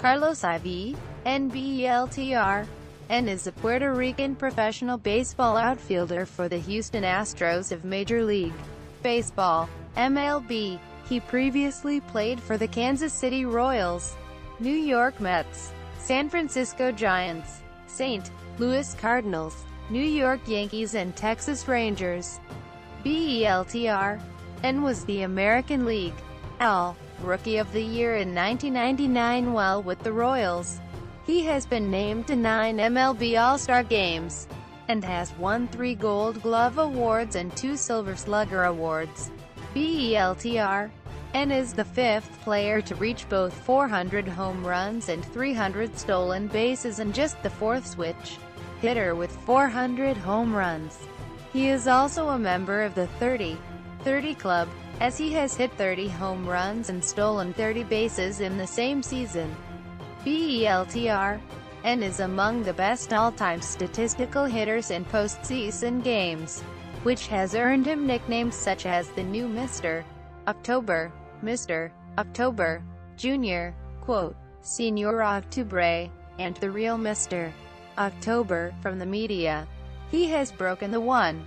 Carlos IV, NBELTR, and is a Puerto Rican professional baseball outfielder for the Houston Astros of Major League Baseball, MLB. He previously played for the Kansas City Royals, New York Mets, San Francisco Giants, St. Louis Cardinals, New York Yankees and Texas Rangers. BELTR, and was the American League Rookie of the Year in 1999 while with the Royals. He has been named to 9 MLB All-Star Games, and has won 3 Gold Glove Awards and 2 Silver Slugger Awards. BELTR, and is the 5th player to reach both 400 home runs and 300 stolen bases and just the 4th switch hitter with 400 home runs. He is also a member of the 30-30 club, as he has hit 30 home runs and stolen 30 bases in the same season. BELTR, and is among the best all-time statistical hitters in postseason games, which has earned him nicknames such as the new Mr. Octubre, Mr. Octubre, Jr., quote, Señor Octubre, and the real Mr. Octubre from the media. He has broken the 1,000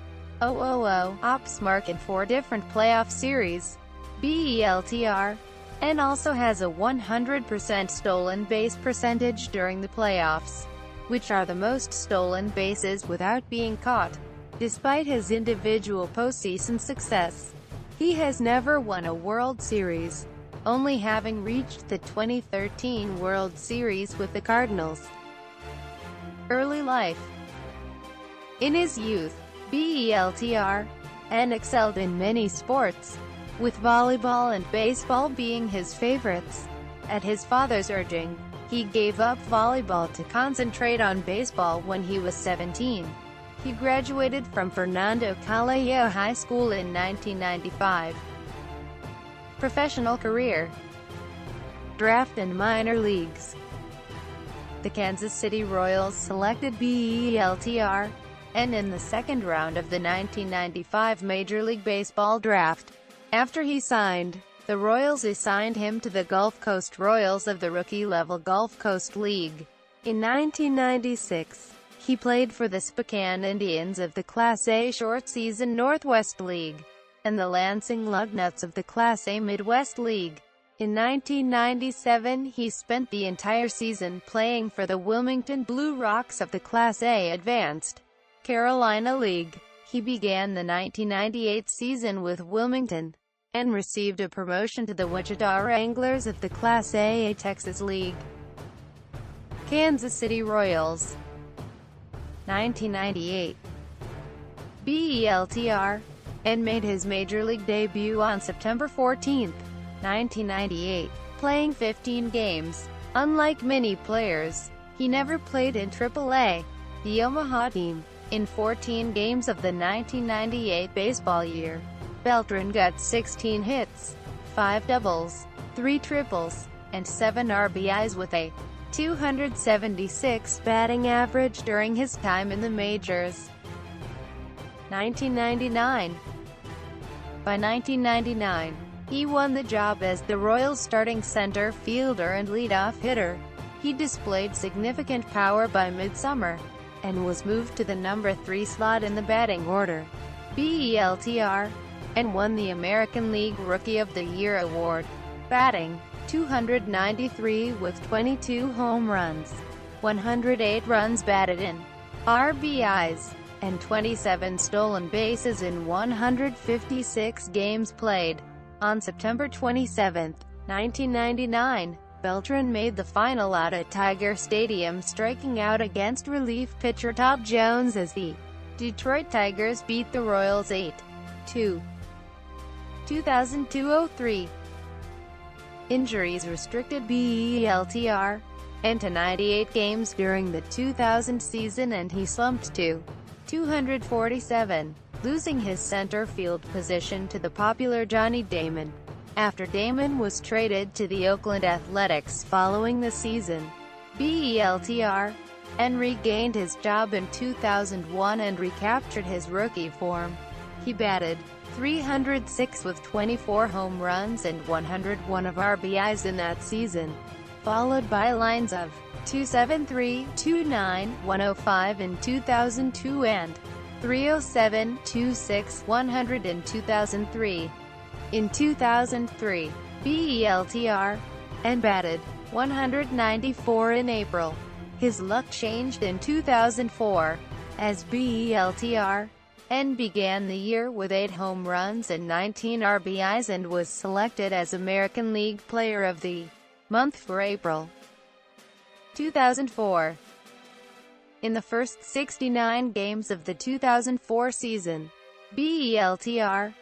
ops mark in 4 different playoff series. BELTR, and also has a 100% stolen base percentage during the playoffs, which are the most stolen bases without being caught. Despite his individual postseason success, he has never won a World Series, only having reached the 2013 World Series with the Cardinals. Early life. In his youth, BELTR, and excelled in many sports, with volleyball and baseball being his favorites. At his father's urging, he gave up volleyball to concentrate on baseball when he was 17. He graduated from Fernando Callejo High School in 1995. Professional career. Draft and minor leagues. The Kansas City Royals selected BELTR, and in the second round of the 1995 Major League Baseball draft. After he signed, the Royals assigned him to the Gulf Coast Royals of the rookie-level Gulf Coast League. In 1996, he played for the Spokane Indians of the Class A short-season Northwest League, and the Lansing Lugnuts of the Class A Midwest League. In 1997, he spent the entire season playing for the Wilmington Blue Rocks of the Class A Advanced Carolina League. He began the 1998 season with Wilmington, and received a promotion to the Wichita Wranglers of the Class A Texas League. Kansas City Royals. 1998. BELTR, and made his Major League debut on September 14, 1998, playing 15 games. Unlike many players, he never played in AAA, the Omaha team. In 14 games of the 1998 baseball year, Beltrán got 16 hits, 5 doubles, 3 triples, and 7 RBIs with a .276 batting average during his time in the majors. 1999. By 1999, he won the job as the Royals' starting center fielder and leadoff hitter. He displayed significant power by midsummer, and was moved to the number 3 slot in the batting order. BELTR, and won the American League Rookie of the Year award. Batting .293 with 22 home runs, 108 runs batted in, RBIs, and 27 stolen bases in 156 games played. On September 27, 1999, Beltrán made the final out at Tiger Stadium, striking out against relief pitcher Todd Jones as the Detroit Tigers beat the Royals 8-2. 2002-03. Injuries restricted BELTR, and to 98 games during the 2000 season, and he slumped to 247, losing his center field position to the popular Johnny Damon. After Damon was traded to the Oakland Athletics following the season, BELTR, and regained his job in 2001 and recaptured his rookie form. He batted .306 with 24 home runs and 101 of RBIs in that season. followed by lines of 273, 29, 105 in 2002 and 307, 26, 100 in 2003. In 2003, Beltrán and batted 194 in April. His luck changed in 2004, as Beltrán began the year with 8 home runs and 19 RBIs and was selected as American League Player of the Month for April 2004. In the first 69 games of the 2004 season, Beltrán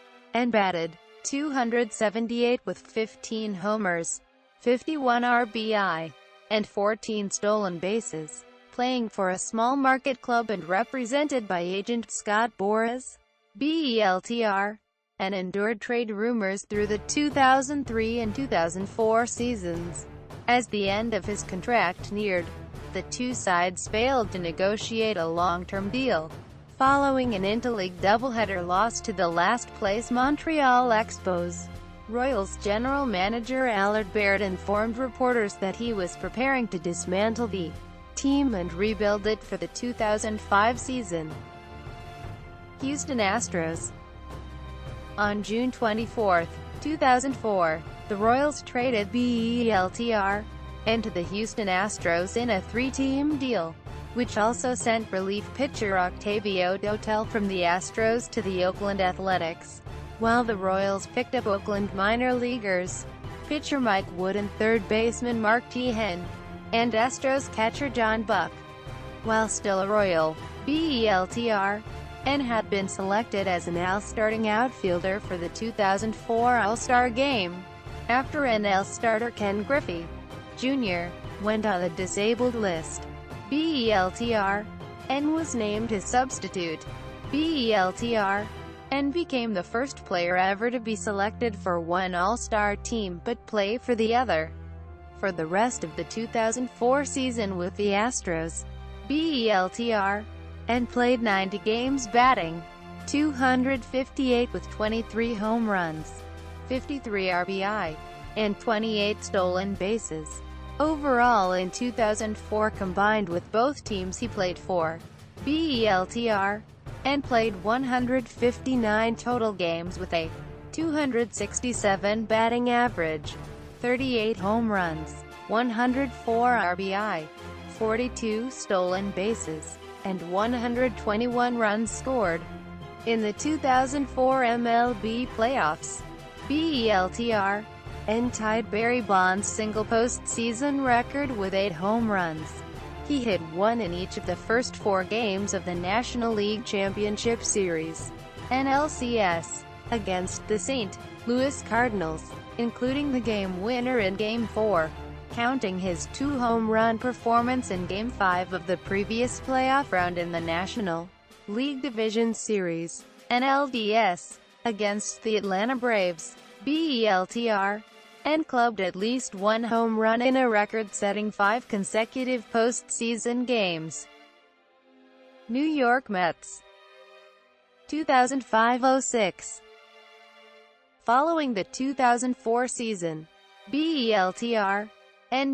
batted 278 with 15 homers, 51 RBI, and 14 stolen bases, playing for a small market club and represented by agent Scott Boras. Beltrán endured trade rumors through the 2003 and 2004 seasons. As the end of his contract neared, the two sides failed to negotiate a long-term deal, following an interleague doubleheader loss to the last-place Montreal Expos. Royals general manager Allard Baird informed reporters that he was preparing to dismantle the team and rebuild it for the 2005 season. Houston Astros. On June 24, 2004, the Royals traded Beltrán to the Houston Astros in a 3-team deal, which also sent relief pitcher Octavio Dotel from the Astros to the Oakland Athletics, while the Royals picked up Oakland minor leaguers pitcher Mike Wood and third baseman Mark Teahen, and Astros catcher John Buck. While still a Royal, Beltrán had been selected as an AL starting outfielder for the 2004 All-Star Game, after NL starter Ken Griffey Jr. went on the disabled list. Beltrán was named his substitute. Beltrán became the first player ever to be selected for one All-Star team but play for the other. For the rest of the 2004 season with the Astros, Beltrán played 90 games, batting .258 with 23 home runs, 53 RBI, and 28 stolen bases. Overall in 2004, combined with both teams he played for, Beltrán played 159 total games with a .267 batting average, 38 home runs, 104 RBI, 42 stolen bases, and 121 runs scored. In the 2004 MLB playoffs, Beltrán tied Barry Bonds' single postseason record with 8 home runs. He hit 1 in each of the first 4 games of the National League Championship Series, NLCS, against the St. Louis Cardinals, including the game winner in Game 4, counting his 2-home-run performance in Game 5 of the previous playoff round in the National League Division Series, NLDS, against the Atlanta Braves. Beltrán clubbed at least 1 home run in a record-setting 5 consecutive postseason games. New York Mets. 2005-06. Following the 2004 season, Beltrán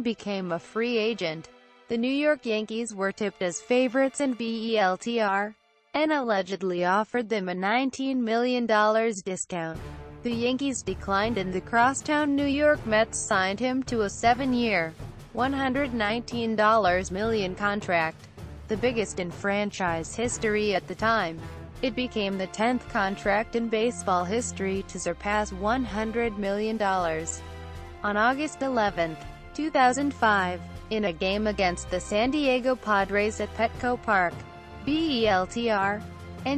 became a free agent. The New York Yankees were tipped as favorites and Beltrán allegedly offered them a $19 million discount. The Yankees declined and the crosstown New York Mets signed him to a 7-year, $119 million contract, the biggest in franchise history at the time. It became the 10th contract in baseball history to surpass $100 million. On August 11, 2005, in a game against the San Diego Padres at Petco Park, Beltrán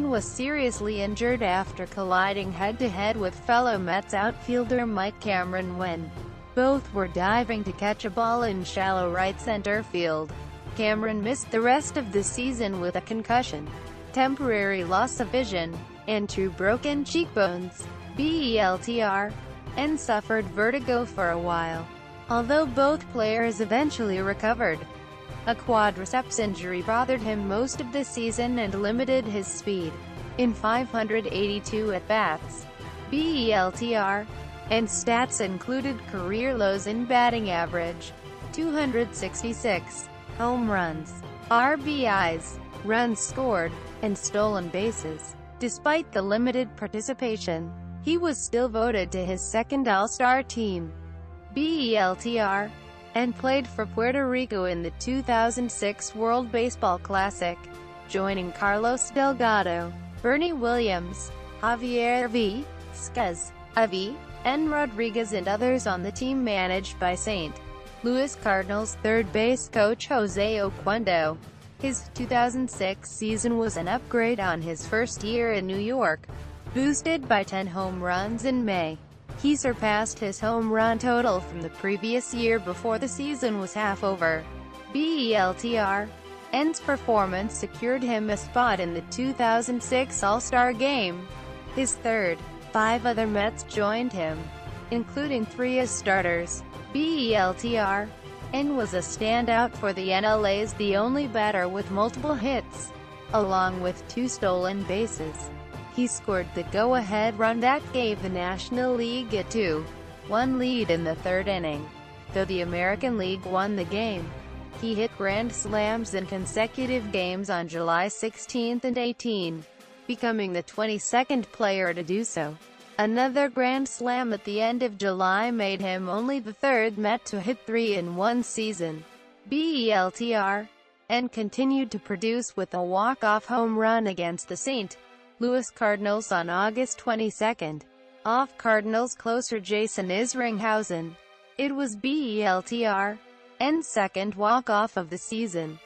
was seriously injured after colliding head-to-head with fellow Mets outfielder Mike Cameron when both were diving to catch a ball in shallow right center field. Cameron missed the rest of the season with a concussion, temporary loss of vision, and 2 broken cheekbones. Beltrán suffered vertigo for a while, although both players eventually recovered. A quadriceps injury bothered him most of the season and limited his speed. In 582 at-bats, Beltrán stats included career lows in batting average, 266 home runs, RBIs, runs scored, and stolen bases. Despite the limited participation, he was still voted to his second All-Star team, BELTR, and played for Puerto Rico in the 2006 World Baseball Classic, joining Carlos Delgado, Bernie Williams, Javier V. Skez, Avi, and Rodriguez and others on the team managed by St. Louis Cardinals third base coach Jose Oquendo. His 2006 season was an upgrade on his first year in New York, boosted by 10 home runs in May. He surpassed his home run total from the previous year before the season was half over. BELTR's performance secured him a spot in the 2006 All-Star Game. His third. 5 other Mets joined him, including 3 as starters. BELTR was a standout for the NL as the only batter with multiple hits, along with 2 stolen bases. He scored the go-ahead run that gave the National League a 2-1 lead in the third inning. Though the American League won the game, he hit grand slams in consecutive games on July 16 and 18, becoming the 22nd player to do so. Another grand slam at the end of July made him only the third Met to hit 3 in one season. BELTR continued to produce with a walk-off home run against the St. Louis Cardinals on August 22. Off Cardinals closer Jason Isringhausen. It was BELTR's second walk-off of the season,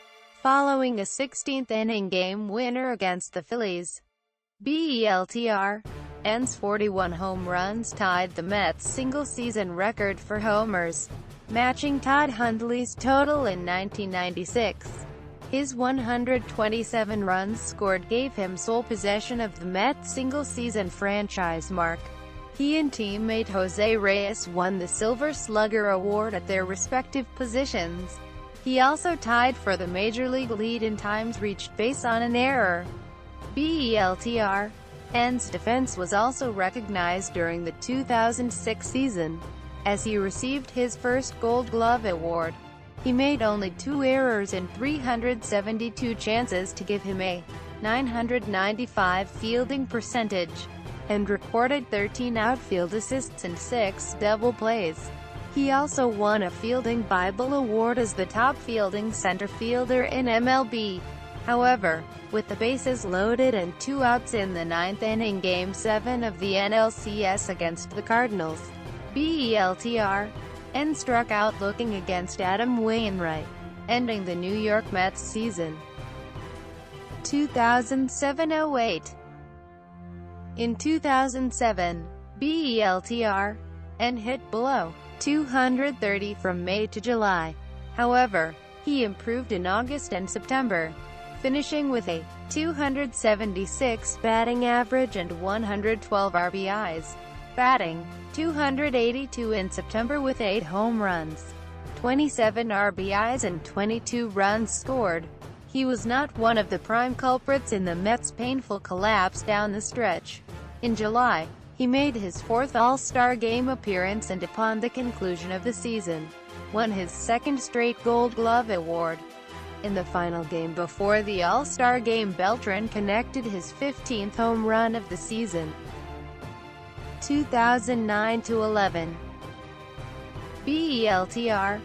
following a 16th inning game winner against the Phillies. BELTR's 41 home runs tied the Mets' single-season record for homers, matching Todd Hundley's total in 1996. His 127 runs scored gave him sole possession of the Mets' single-season franchise mark. He and teammate Jose Reyes won the Silver Slugger Award at their respective positions. He also tied for the Major League lead in times reached base on an error. BELTR's defense was also recognized during the 2006 season, as he received his first Gold Glove award. He made only 2 errors in 372 chances to give him a .995 fielding percentage, and recorded 13 outfield assists and 6 double plays. He also won a Fielding Bible Award as the top fielding center fielder in MLB. However, with the bases loaded and 2 outs in the 9th inning Game 7 of the NLCS against the Cardinals, BELTR struck out looking against Adam Wainwright, ending the New York Mets season. 2007-08. In 2007, BELTR hit below .230 from May to July. However, he improved in August and September, finishing with a .276 batting average and 112 RBIs. Batting .282 in September with 8 home runs, 27 RBIs and 22 runs scored. He was not one of the prime culprits in the Mets' painful collapse down the stretch. In July, he made his 4th All-Star Game appearance and upon the conclusion of the season, won his 2nd straight Gold Glove award. In the final game before the All-Star Game, Beltrán connected his 15th home run of the season. 2009-11. BELTR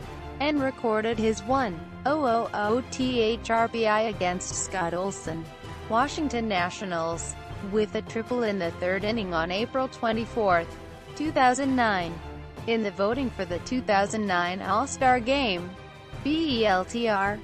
recorded his 1,000th RBI against Scott Olson, Washington Nationals, with a triple in the 3rd inning on April 24, 2009. In the voting for the 2009 All-Star Game, BELTR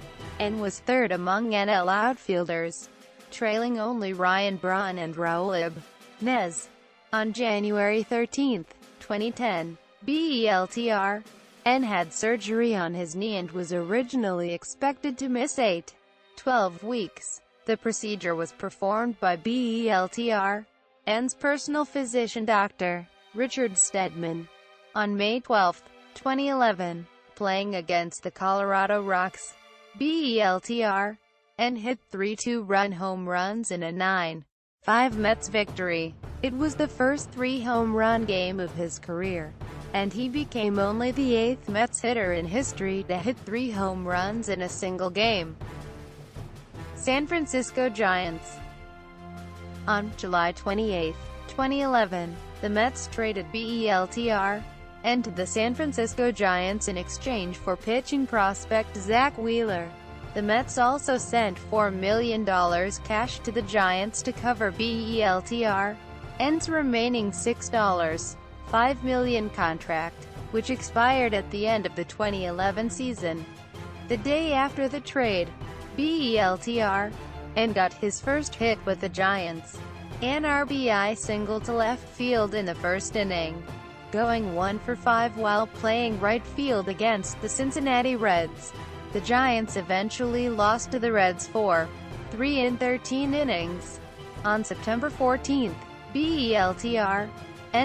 was 3rd among NL outfielders, trailing only Ryan Braun and Raul Ibanez. On January 13, 2010, BELTR had surgery on his knee and was originally expected to miss 8-12 weeks. The procedure was performed by BELTR's personal physician Dr. Richard Stedman. On May 12, 2011, playing against the Colorado Rocks, BELTR hit 3 2-run home runs in a 9-5 Mets victory. It was the first 3-home run game of his career, and he became only the 8th Mets hitter in history to hit 3 home runs in a single game. San Francisco Giants. On July 28, 2011, the Mets traded Beltrán and the San Francisco Giants in exchange for pitching prospect Zach Wheeler. The Mets also sent $4 million cash to the Giants to cover Beltrán's remaining $6.5 million contract, which expired at the end of the 2011 season. The day after the trade, Beltrán got his first hit with the Giants, an RBI single to left field in the first inning, going 1 for 5 while playing right field against the Cincinnati Reds. The Giants eventually lost to the Reds 4-3 in 13 innings. On September 14, Beltrán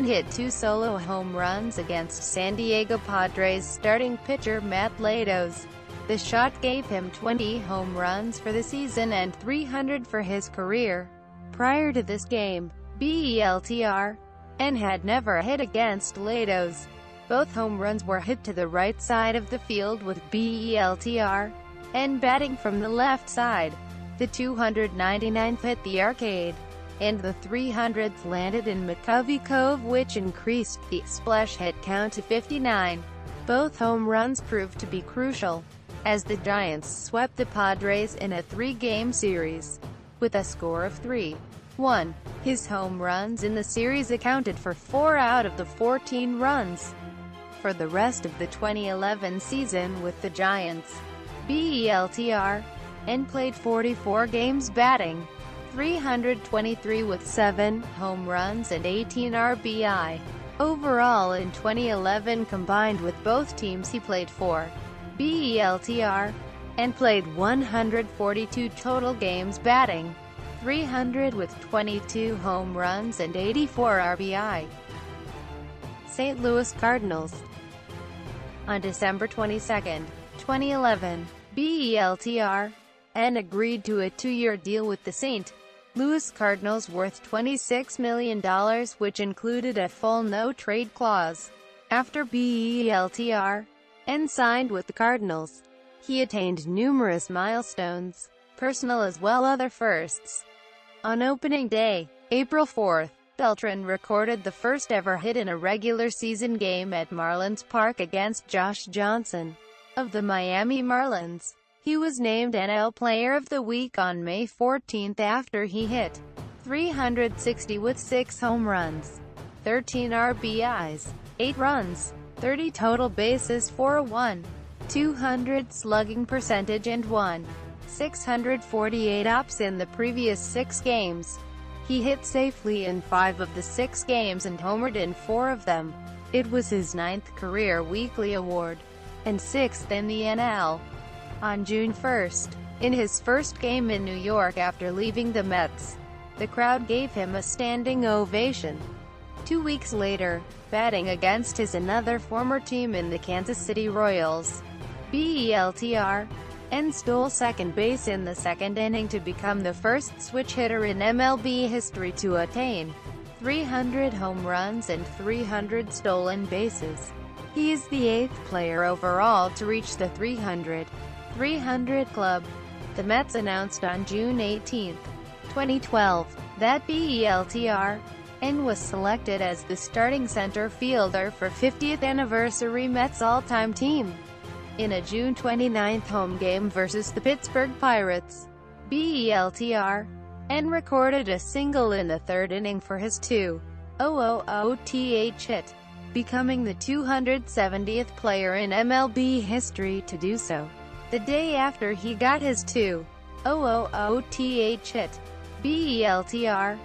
hit 2 solo home runs against San Diego Padres starting pitcher Matt Latos. The shot gave him 20 home runs for the season and 300 for his career. Prior to this game, Beltrán had never hit against Latos. Both home runs were hit to the right side of the field with Beltrán batting from the left side. The 299th hit the arcade, and the 300th landed in McCovey Cove, which increased the splash hit count to 59. Both home runs proved to be crucial, as the Giants swept the Padres in a 3-game series, with a score of 3-1. His home runs in the series accounted for 4 out of the 14 runs. For the rest of the 2011 season with the Giants, Beltrán played 44 games, batting .323 with 7 home runs and 18 RBI. Overall in 2011 combined with both teams he played for, Beltrán played 142 total games, batting .300 with 22 home runs and 84 RBI. St. Louis Cardinals. On December 22, 2011, Beltrán agreed to a 2-year deal with the St. Louis Cardinals worth $26 million, which included a full no-trade clause. After Beltrán signed with the Cardinals, he attained numerous milestones, personal as well as other firsts. On opening day, April 4, Beltrán recorded the first ever hit in a regular season game at Marlins Park against Josh Johnson of the Miami Marlins. He was named NL Player of the Week on May 14 after he hit .360 with 6 home runs, 13 RBIs, 8 runs, 30 total bases for a 1,200 slugging percentage and 1,648 ops in the previous 6 games. He hit safely in 5 of the 6 games and homered in 4 of them. It was his 9th career weekly award, and 6th in the NL. On June 1, in his first game in New York after leaving the Mets, the crowd gave him a standing ovation. 2 weeks later, batting against another former team in the Kansas City Royals, Beltrán stole second base in the second inning to become the first switch hitter in MLB history to attain 300 home runs and 300 stolen bases. He is the 8th player overall to reach the 300 club. The Mets announced on June 18, 2012, that Beltrán was selected as the starting center fielder for 50th anniversary Mets all-time team. In a June 29 home game versus the Pittsburgh Pirates, Beltrán recorded a single in the 3rd inning for his 2-0-0th hit, becoming the 270th player in MLB history to do so. The day after he got his 2-0-0th hit, Beltrán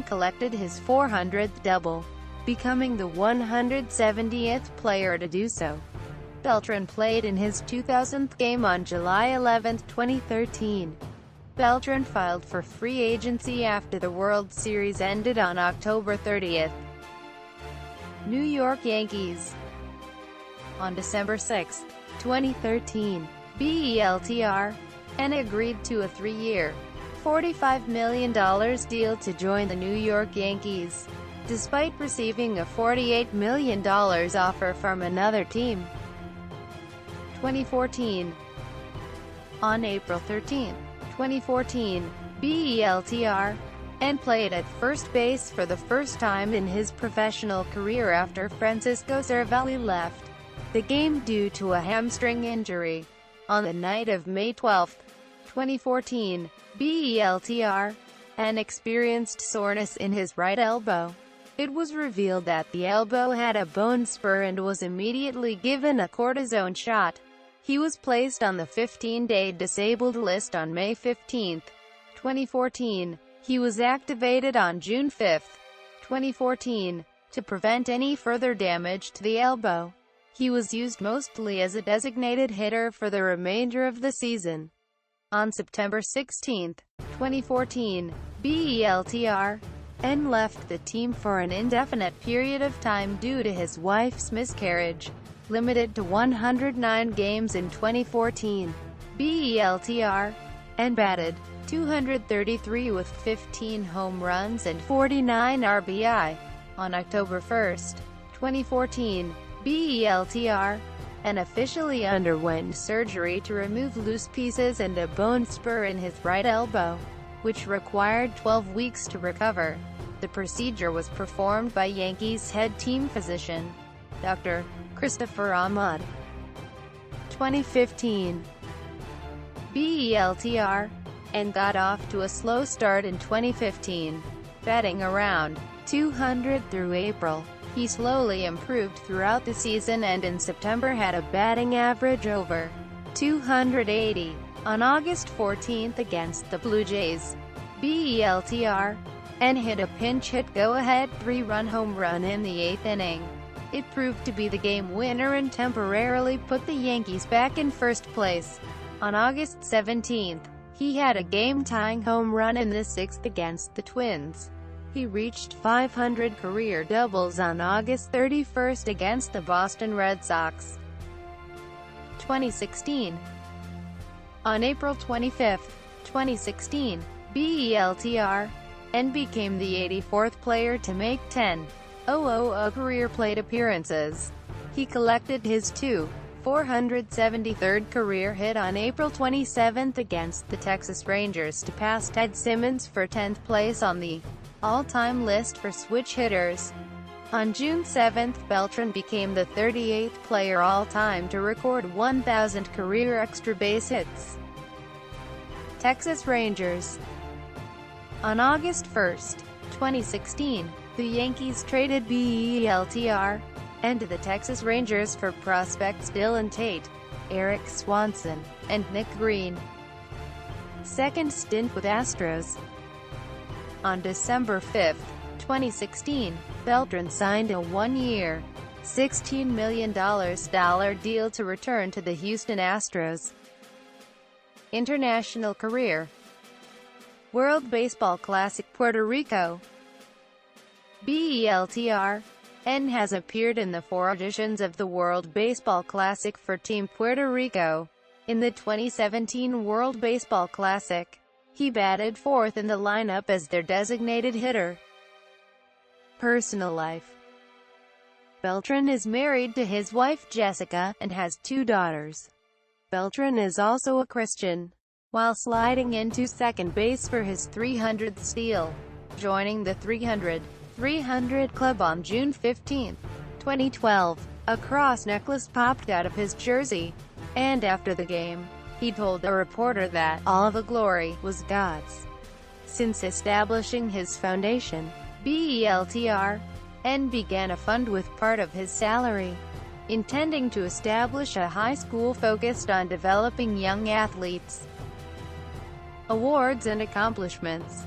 collected his 400th double, becoming the 170th player to do so. Beltrán played in his 2000th game on July 11, 2013. Beltrán filed for free agency after the World Series ended on October 30. New York Yankees. On December 6, 2013, Beltrán agreed to a 3-year, $45 million deal to join the New York Yankees. despite receiving a $48 million offer from another team. 2014. On April 13, 2014, Beltrán played at first base for the first time in his professional career after Francisco Cervelli left the game due to a hamstring injury. On the night of May 12, 2014, Beltrán experienced soreness in his right elbow. It was revealed that the elbow had a bone spur and was immediately given a cortisone shot. He was placed on the 15-day disabled list on May 15, 2014. He was activated on June 5, 2014, to prevent any further damage to the elbow. He was used mostly as a designated hitter for the remainder of the season. On September 16, 2014, Beltrán left the team for an indefinite period of time due to his wife's miscarriage. Limited to 109 games in 2014, Beltrán batted .233 with 15 home runs and 49 RBI. On October 1, 2014, Beltrán officially underwent surgery to remove loose pieces and a bone spur in his right elbow, which required 12 weeks to recover. The procedure was performed by Yankees head team physician, Dr. Christopher Ahmad. 2015. Beltrán got off to a slow start in 2015, batting around .200 through April. He slowly improved throughout the season and in September had a batting average over .280. On August 14 against the Blue Jays, Beltrán hit a pinch-hit go-ahead 3-run home run in the 8th inning. It proved to be the game winner and temporarily put the Yankees back in first place. On August 17, he had a game-tying home run in the 6th against the Twins. He reached 500 career doubles on August 31 against the Boston Red Sox. 2016. On April 25, 2016, Beltrán became the 84th player to make 10 career plate appearances. He collected his 473rd career hit on April 27 against the Texas Rangers to pass Ted Simmons for 10th place on the all-time list for switch hitters. On June 7, Beltrán became the 38th player all-time to record 1,000 career extra base hits. Texas Rangers. On August 1, 2016, the Yankees traded Beltrán to the Texas Rangers for prospects Dylan Tate, Eric Swanson, and Nick Green. Second stint with Astros. On December 5, 2016, Beltrán signed a one-year, $16 million deal to return to the Houston Astros. International career. World Baseball Classic Puerto Rico. Beltrán has appeared in the 4 editions of the World Baseball Classic for Team Puerto Rico. In the 2017 World Baseball Classic, he batted 4th in the lineup as their designated hitter. Personal life. Beltrán is married to his wife Jessica, and has 2 daughters. Beltrán is also a Christian, while sliding into second base for his 300th steal, joining the 300 Club on June 15, 2012. A cross necklace popped out of his jersey, and after the game, he told a reporter that all the glory was God's. Since establishing his foundation, Beltrán began a fund with part of his salary, intending to establish a high school focused on developing young athletes. Awards and accomplishments.